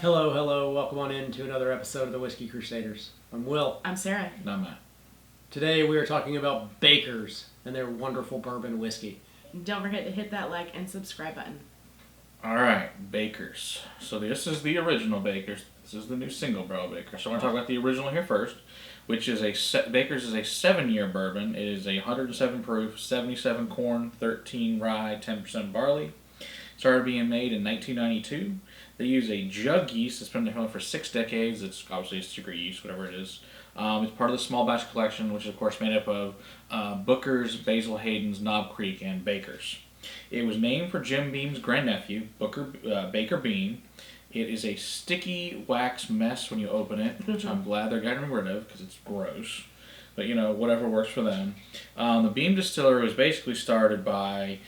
Hello, hello. Welcome on in to another episode of the Whiskey Crusaders. I'm Will. I'm Sarah. And I'm Matt. Today we are talking about Bakers and their wonderful bourbon whiskey. Don't forget to hit that like and subscribe button. Alright, Bakers. So this is the original Bakers. This is the new single barrel Baker. So I want to talk about the original here first, which is Bakers is a 7-year bourbon. It is 107 proof, 77 corn, 13 rye, 10% barley. Started being made in 1992. They use a jug yeast that's been in the family for 6 decades. It's obviously a secret yeast, whatever it is. It's part of the small batch collection, which is of course made up of Booker's, Basil Hayden's, Knob Creek, and Bakers. It was named for Jim Beam's grandnephew, Baker Beam. It is a sticky wax mess when you open it, which I'm glad they're getting rid of because it's gross. But you know, whatever works for them. The Beam Distillery was basically started by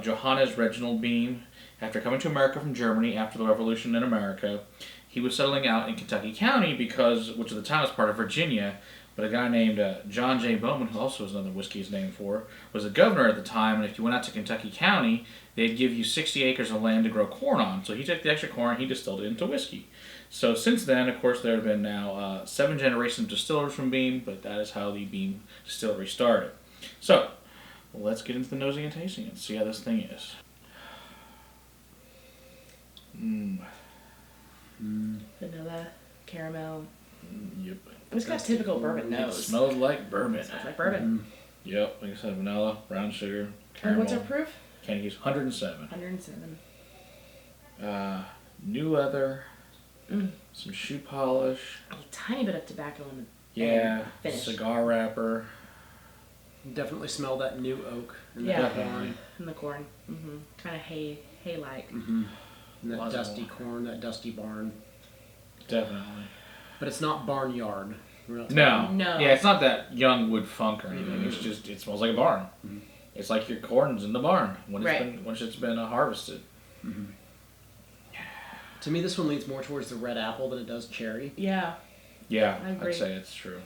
Johannes Reginald Beam. After coming to America from Germany after the Revolution in America, he was settling out in Kentucky County which at the time was part of Virginia, but a guy named John J. Bowman, who also is another whiskey is named for, was the governor at the time, and if you went out to Kentucky County, they'd give you 60 acres of land to grow corn on. So he took the extra corn, he distilled it into whiskey. So since then, of course, there have been now 7 generations of distillers from Beam, but that is how the Beam Distillery started. So, let's get into the nosing and tasting and see how this thing is. Vanilla, caramel. Yep. It's got typical bourbon nose. It smells like bourbon. Smells like bourbon. Yep, like I said, vanilla, brown sugar, And caramel. what's our proof? Candy use 107. 107. New leather, some shoe polish. A tiny bit of tobacco in the Yeah, finish. cigar wrapper. Definitely smell that new oak in Yeah. the corn. in the corn. Kind of hay-like. And that Lots of dusty corn, that dusty barn. Definitely. But it's not barnyard. No. No. Yeah, it's not that young wood funk or anything. It's just, it smells like a barn. It's like your corn's in the barn once it's been harvested. To me, this one leans more towards the red apple than it does cherry. Yeah. Yeah, I agree. I'd say it's true.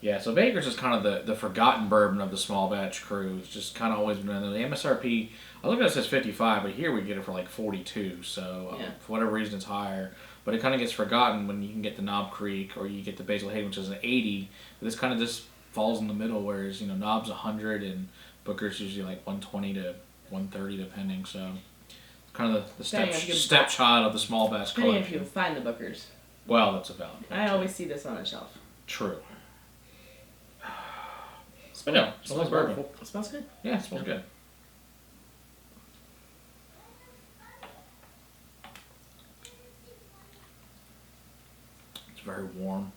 Yeah, so Baker's is kind of the forgotten bourbon of the small batch crew. It's just kind of always been in the MSRP. I look at it says 55, but here we get it for like 42. So for whatever reason, it's higher. But it kind of gets forgotten when you can get the Knob Creek or you get the Basil Hayden, which is an 80. But this kind of just falls in the middle, whereas Knob's 100 and Booker's usually like 120 to 130 depending. So it's kind of the stepchild of the small batch Depending if collection. you find the Bookers. Well, that's a valid point. I always see this on the shelf. True. But no, it smells like bourbon. It smells good. Yeah, it smells good. It's very warm.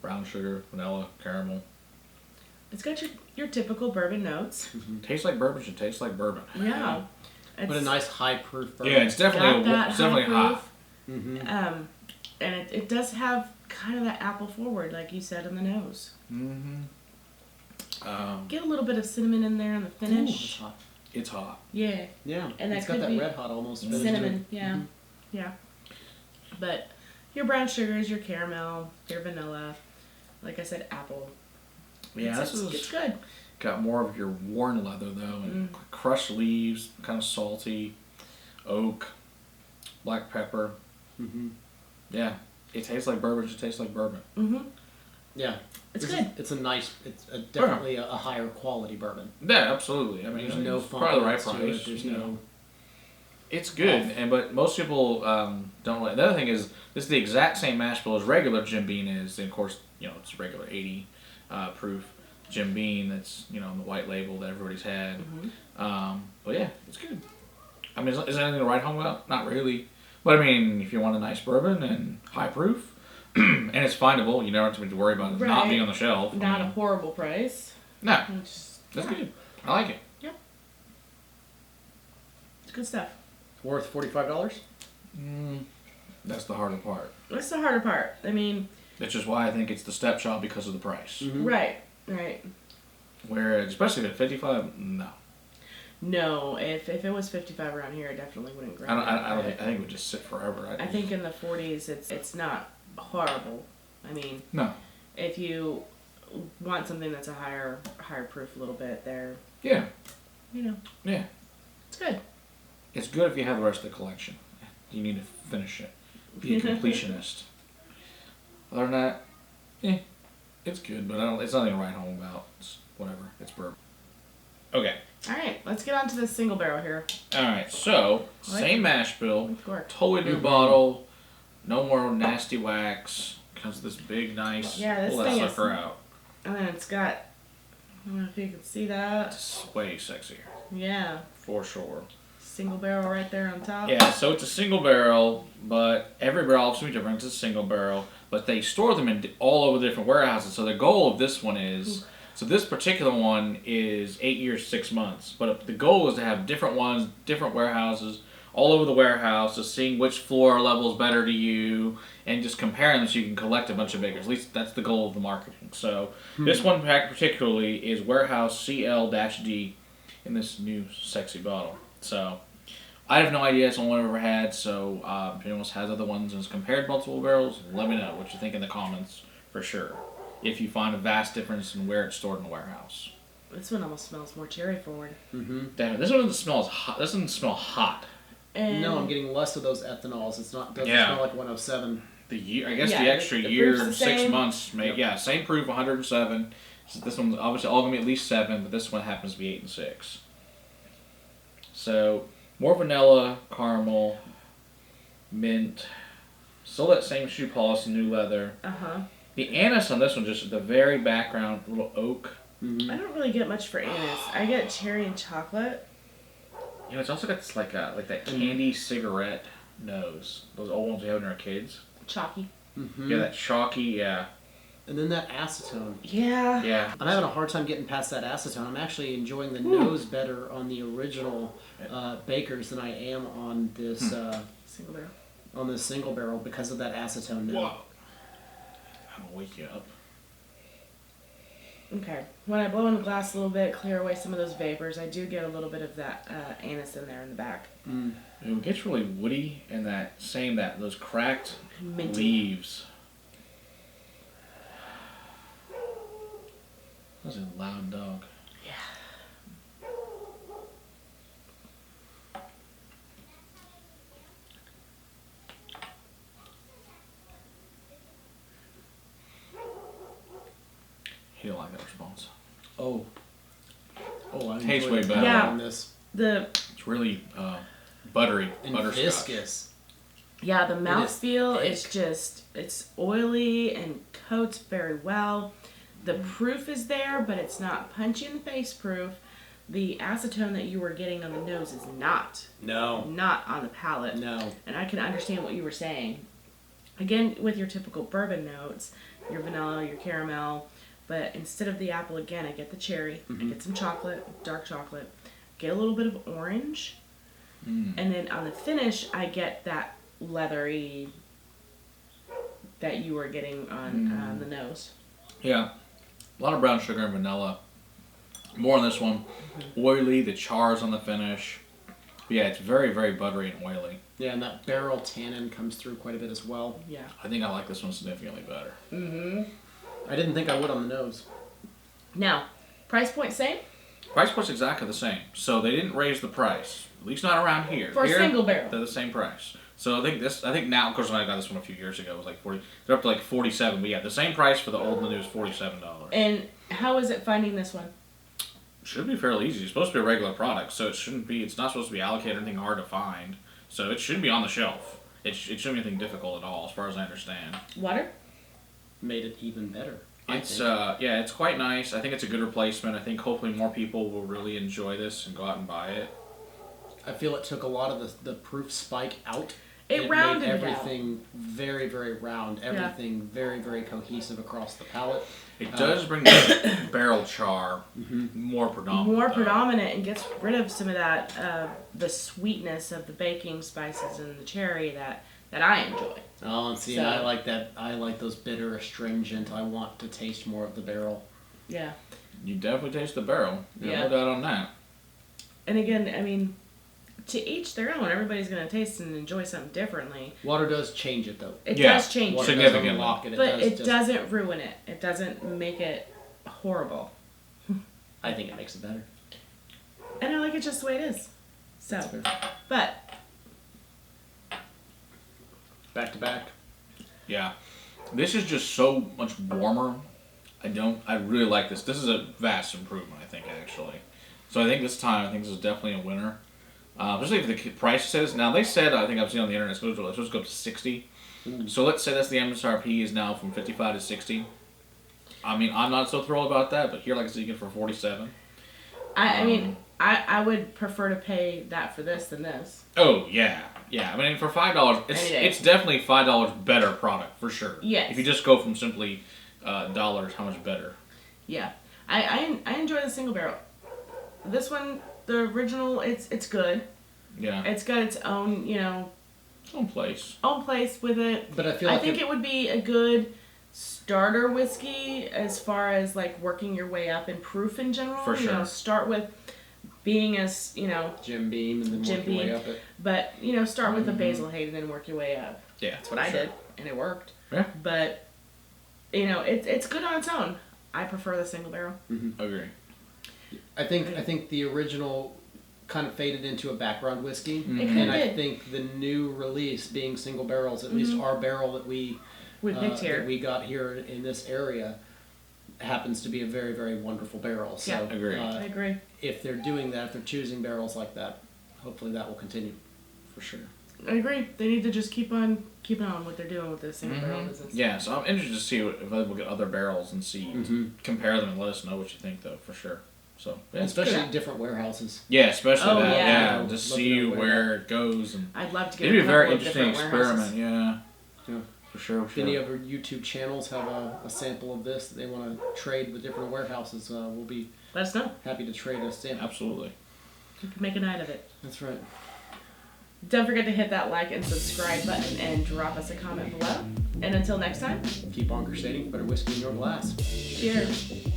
Brown sugar, vanilla, caramel. It's got your typical bourbon notes. Tastes like bourbon should taste like bourbon. Yeah. But a nice high proof bourbon. Yeah, it's definitely hot. And it does have kind of that apple forward, like you said, in the nose. Get a little bit of cinnamon in there on the finish. Ooh, it's hot. It's hot. Yeah. Yeah, And it's that got could that be red hot almost. finish to cinnamon. it. Yeah. Yeah. But your brown sugars, your caramel, your vanilla, like I said, apple. Yeah, It's good. Got more of your worn leather though, and crushed leaves, kind of salty, oak, black pepper. Yeah, it tastes like bourbon. It should taste like bourbon. Yeah. It's good. It's definitely a higher quality bourbon. Yeah, absolutely. I mean, There's no it's probably the right funkiness to price. it. There's no. It's good, but most people don't like. The other thing is, this is the exact same mash bill as regular Jim Beam is. And of course, it's regular 80 proof Jim Beam. That's the white label that everybody's had. But yeah, it's good. I mean, is there anything to write home about? Not really. But I mean, if you want a nice bourbon and high proof, and it's findable, you never have to worry about it not being on the shelf. Not a horrible price. No, that's good. I like it. Yep. It's good stuff. Worth $45? That's the harder part. That's the harder part. I mean, That's just why I think it's the stepchild because of the price. right. Whereas, especially at 55, no. No, if it was 55 around here, I definitely wouldn't grab it. I don't think. I think it would just sit forever. I think in the 40s, it's not horrible. I mean, No. if you want something that's a higher proof a little bit, there. Yeah. Yeah. Yeah. It's good. It's good if you have the rest of the collection. You need to finish it. Be a completionist. Other than that, it's good, but it's nothing to write home about. It's whatever. It's bourbon. Okay. All right, let's get on to this single barrel here. All right. So same mash bill, totally new Mm-hmm. bottle, no more nasty wax. Comes this big nice. Yeah, this pull that thing is- sucker out. And then it's got, I don't know if you can see that. It's way sexier Yeah, for sure. single barrel right there on top. Yeah, so it's a single barrel, but every barrel is different. It's a single barrel, but they store them in all over the different warehouses. So the goal of this one is, so this particular one is 8 years, 6 months. But the goal is to have different ones, different warehouses, all over the warehouse, just seeing which floor level is better to you, and just comparing them so you can collect a bunch of bakers. At least that's the goal of the marketing. So this one particularly is Warehouse CL-D in this new sexy bottle. So I have no idea. It's the only one I've ever had. So if anyone else has other ones and has compared multiple barrels, let me know what you think in the comments for sure. If you find a vast difference in where it's stored in the warehouse. This one almost smells more cherry forward. Mm-hmm. Damn, this one doesn't smell as hot. This doesn't smell hot. And No, I'm getting less of those ethanols. It's not doesn't Yeah. smell like 107. The year, I guess Yeah, the extra the year proof's the and 6 same. months make same proof 107. So this one's obviously all gonna be at least 7, but this one happens to be 8 and 6. So more vanilla, caramel, mint, still that same shoe polish and new leather. Uh-huh. The anise on this one, just the very background, little oak. Mm-hmm. I don't really get much for anise. I get cherry and chocolate. You know, it's also got this like that candy cigarette nose. Those old ones we have in our kids. Chalky. Mm-hmm. Yeah, that chalky. Yeah, And then that acetone. Yeah. yeah. I'm having a hard time getting past that acetone. I'm actually enjoying the nose better on the original Bakers than I am on this Single barrel. on this single barrel because of that acetone note. Whoa. I'm gonna wake you up. Okay. When I blow in the glass a little bit, clear away some of those vapors, I do get a little bit of that anise in there in the back. Mm. It gets really woody and those cracked Minty. leaves. That's a loud dog. Yeah. He don't like that response. Oh, I Tastes enjoy way the better. powder Yeah. on this. The It's really buttery, And butterscotch. viscous. the is mouthfeel is thick. just it's oily and coats very well. The proof is there, but it's not punchy in the face proof. The acetone that you were getting on the nose is not No, on the palate. no. And I can understand what you were saying. Again, with your typical bourbon notes, your vanilla, your caramel, but instead of the apple, again, I get the cherry, I get some chocolate, dark chocolate, get a little bit of orange, and then on the finish, I get that leathery that you were getting on the nose. Yeah. A lot of brown sugar and vanilla. More on this one. Oily, the char's on the finish. But yeah, it's very, very buttery and oily. Yeah, and that barrel tannin comes through quite a bit as well. Yeah. I think I like this one significantly better. Mm-hmm. I didn't think I would on the nose. Now, price point same? Price point's exactly the same. So they didn't raise the price. At least not around here. For a Here, single barrel. they're the same price. So I think now, of course, when I got this one a few years ago, it was like 40. They're up to like 47. But yeah, the same price for the old and the new is $47. And how is it finding this one? Should be fairly easy. It's supposed to be a regular product, so it shouldn't be. It's not supposed to be allocated or anything hard to find. So it should be on the shelf. It shouldn't be anything difficult at all, as far as I understand. Water? Made it even better. It's it's quite nice. I think it's a good replacement. I think hopefully more people will really enjoy this and go out and buy it. I feel it took a lot of the proof spike out. It rounded made it out. everything very, very round. Everything very, very cohesive across the palate. It does bring the barrel char more predominant. More though. predominant and gets rid of some of that the sweetness of the baking spices and the cherry that I enjoy. Oh, and see, So- I like that. I like those bitter, astringent. I want to taste more of the barrel. Yeah. You definitely taste the barrel. Yeah. No doubt on that. And again, I mean, to each their own. Everybody's going to taste and enjoy something differently. Water does change it, though. It Yeah. does change Water it, does Significantly. unlock it. but it just- doesn't ruin it. It doesn't make it horrible. I think it makes it better. And I like it just the way it is. So, That's fair. but back to back. Yeah. This is just so much warmer. I really like this. This is a vast improvement, I think, actually. So I think this is definitely a winner. Especially if the price says, now they said, I think I've seen on the internet, it's supposed to go up to 60. So let's say that's the MSRP is now from 55 to 60. I mean, I'm not so thrilled about that, but here, like I said, you get it for 47. I mean, I would prefer to pay that for this than this. Oh, yeah. Yeah, I mean, for $5, it's definitely $5 better product, for sure. Yes. If you just go from simply dollars, how much better? Yeah. I enjoy the single barrel. This one, the original, it's good. Yeah. It's got its own, Own place. own place with it. But I feel I like think it would be a good starter whiskey as far as like working your way up in proof in general. For sure. Start with being as, Jim Beam and then Jim work your way Beam. up it. But, start with a Basil Hayden and work your way up. Yeah. That's what I did, and it worked. Yeah. But, it's good on its own. I prefer the single barrel. Agree. I think the original kind of faded into a background whiskey, It kinda and I did. think the new release being single barrels, at least our barrel that we picked here. that we got here in this area, happens to be a very, very wonderful barrel. So, Yeah. Agree. I agree. if they're doing that, if they're choosing barrels like that, hopefully that will continue, for sure. I agree. They need to just keep on what they're doing with this single barrel business. Yeah, so I'm interested to see if we'll get other barrels and see, compare them and let us know what you think, though, for sure. So, yeah. Especially good. in different warehouses. Yeah, especially Oh, that. yeah. Yeah, Looking to at see where where it goes. And I'd love to get it'd be a very couple of interesting different warehouses. experiment, yeah. Yeah. For sure, If any other YouTube channels have a sample of this that they want to trade with different warehouses, we'll be Let us know. happy to trade a sample. Absolutely. We could make a night of it. That's right. Don't forget to hit that like and subscribe button and drop us a comment below. And until next time, Keep on crusading. Better whiskey in your glass. cheers.